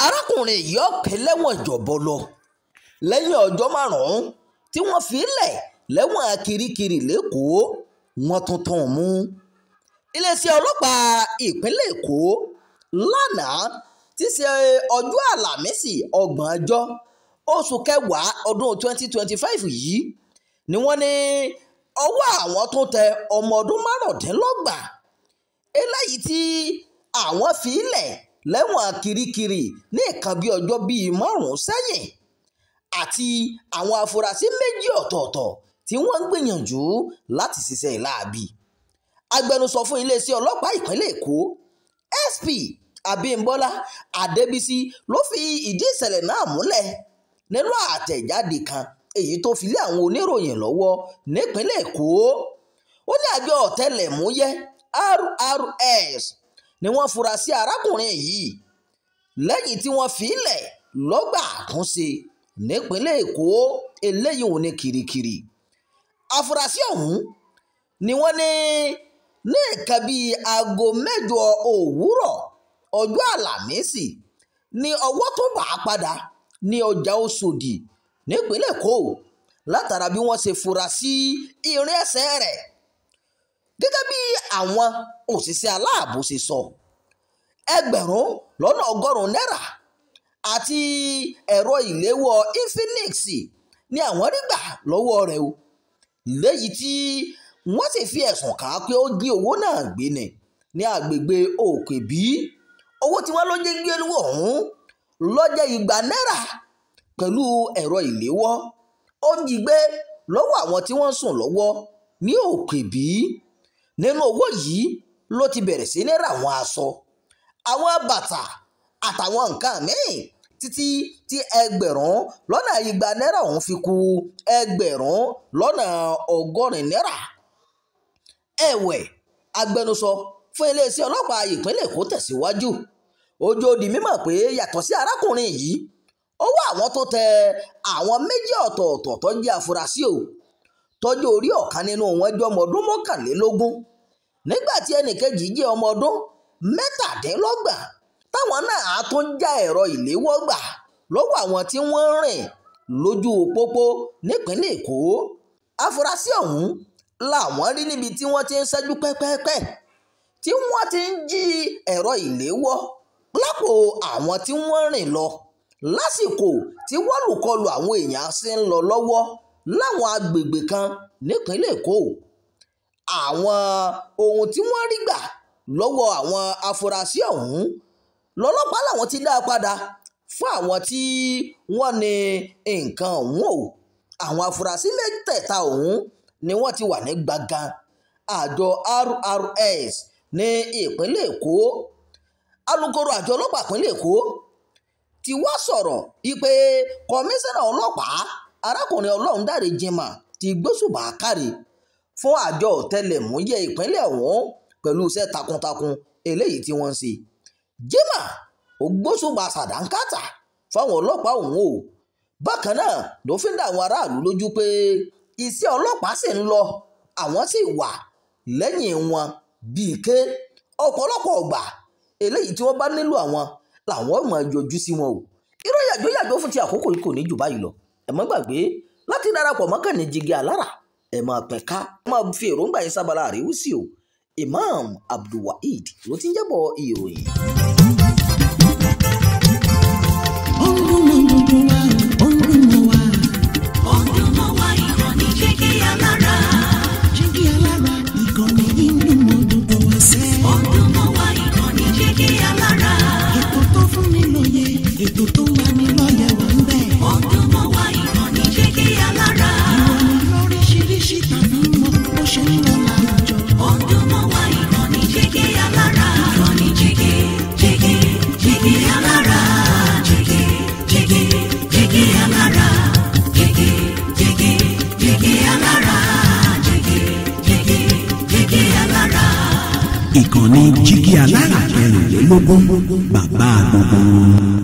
arákùnrin yìí ọ̀pẹ́ lẹ́wọ̀n jọ̀bọ̀lọ lẹ́yìn ọjọ́ márùn-ún tí wọ́n fi lẹ̀ lẹ́wọ̀n Kirikiri lẹ́kọ̀ọ́ wọ́n tún tàn mú. iléeṣẹ́ ọlọ́pàá ìpínlẹ̀ Èkó lánàá tí ṣe ọjọ́ àlàmísì 30 oṣù kẹwàá ọdún 2025 yìí ni wọ́n ní ọwọ́ àwọn tó tẹ ọmọ ọdún 25 eléyìí tí àwọn fi lẹ̀ lẹ́wọ̀n Kirikiri ní nǹkan bí ọjọ́ bíi 5 sẹ́yìn àti àwọn afurasí 2 ọ̀tọ̀ọ̀tọ̀ tí wọ́n ń gbìyànjú láti ṣiṣẹ́ láabi. agbẹnusọ fún iléeṣẹ́ ọlọ́pàá ìpínlẹ̀ Èkó SP Abímbọ́lá Adébísí ló fi ìdí ìṣẹ̀lẹ̀ náà múlẹ̀ nínú àtẹ̀jáde kan èyí tó fi lé àwọn oníròyìn lọ́wọ́ nípínlẹ̀ Èkó. ó ní àjọ ọ̀tẹlẹ̀múyẹ́ RRS ni wọ́n fura sí arákùnrin yìí lẹ́yìn tí wọ́n fi lẹ̀ lọ́gbà àtúnṣe nípínlẹ̀ Èkó eléyìí ò ní Kirikiri. afurasí ọ̀hún ni wọ́n ní nǹkan bíi aago 8 òwúrọ̀ ọjọ́ àlàmísì ní ọwọ́ tó bá a padà ní ọjà Òṣòdì nípínlẹ̀ Èkó látara bí wọ́n ṣe fura sí irin ẹsẹ̀ rẹ̀. gẹ́gẹ́ bí àwọn òṣìṣẹ́ aláàbò ṣe sọ, 1,100 náírà àti ẹ̀rọ ìléwọ́ Infinix ni àwọn rí gbà lọ́wọ́ rẹ̀ o, léyìí tí wọ́n sì fi ẹ̀sùn kàn án pé ó jí owó náà gbé ní agbègbè Òkèbí. owó tí wọ́n ló jí gbé ọ̀hún ló jẹ́ 200 náírà pẹ̀lú ẹ̀rọ ìléwọ́. ó jí gbé lọ́wọ́ àwọn tí wọ́n ń sùn lọ́wọ́ ní Òkèbí. nínú owó yìí ló ti bẹ̀rẹ̀ sí ní ra àwọn aṣọ, àwọn bàtà àtàwọn nǹkan míì títí tí 200 náírà ọ̀hún fi kù 1,180 náírà. ẹ̀wẹ̀ agbẹnusọ fún iléeṣẹ́ ọlọ́pàá ìpínlẹ̀ Èkó tẹ̀síwájú ó jẹ́ ó di mímọ̀ pé yàtọ̀ sí arákùnrin yìí ọwọ́ àwọn tó tẹ àwọn 2 ọ̀tọ̀ọ̀tọ̀ tó jẹ́ afurasí o tọ́jú orí ọ̀kan nínú wọn jẹ́ ọmọ ọdún 21 nígbà tí ẹnìkejì jẹ́ ọmọ ọdún 27 táwọn náà tún já ẹ̀rọ ìléwọ́ gbà lọ́wọ́ àwọn tí wọ́n rìn lójú pópó nípínlẹ̀ Èkó. afurasí ọ̀hún làwọn rí níbi tí wọ́n ti ń ṣẹ́jú pẹ́pẹ́pẹ́ tí wọ́n ti ń jí ẹ̀rọ ìléwọ́ lápò àwọn tí wọ́n rìn lọ lásìkò tí wọ́n lùkọlù àwọn èèyàn sì ń lọ lọ́wọ́ láwọn agbègbè kan nípínlẹ̀ Èkó. àwọn ohun tí wọ́n rí gbà lọ́wọ́ àwọn afurasí ọ̀hún lọ́lọ́pàá làwọn ti dá padà fún àwọn tí wọ́n ní nǹkan ọ̀hún o. àwọn afurasí 3 ọ̀hún ni wọ́n ti wà ní gbàgán àjọ RRS ní ìpínlẹ̀ Èkó. alukoro àjọ ọlọ́pàá ìpínlẹ̀ Èkó ti wá sọ̀rọ̀ wípé kọmíṣánná ọlọ́pàá arákùnrin Ọlọ́rundáre Jimoh ti gbóṣùbà káre fún àjọ ọ̀tẹlẹ̀múyẹ́ ìpínlẹ̀ ọ̀hún pẹ̀lú iṣẹ́ takuntakun eléyìí tí wọ́n ń ṣe. Jimoh ó gbóṣùbà sàdánkátà fáwọn ọlọ́pàá ọ̀hún o. bákan náà ló fi ń dá àwọn aráàlú lójú pé iṣẹ́ ọlọ́pàá sì ń lọ, àwọn sì wà lẹ́yìn wọn bíi ké ọ̀pọ̀lọpọ̀ ọgbà eléyìí tí wọ́n bá nílò àwọn làwọn máa yọjú sí wọn o. ìròyìn àjọyàjọ fún ti àkókò yìí kò ní jù báyìí lọ. ẹ má gbàgbé láti darapọ̀ mọ́ Ìkànnì Jígí Alára, ẹ máa pẹ̀ka, ẹ máa fi èròǹgbà yín sábàlá àríwísí o. Imam Abdulwaheed ló ti ń jábọ̀ ìròyìn. Ìkànnì Jígí Alára 24, bàbá gbogbo.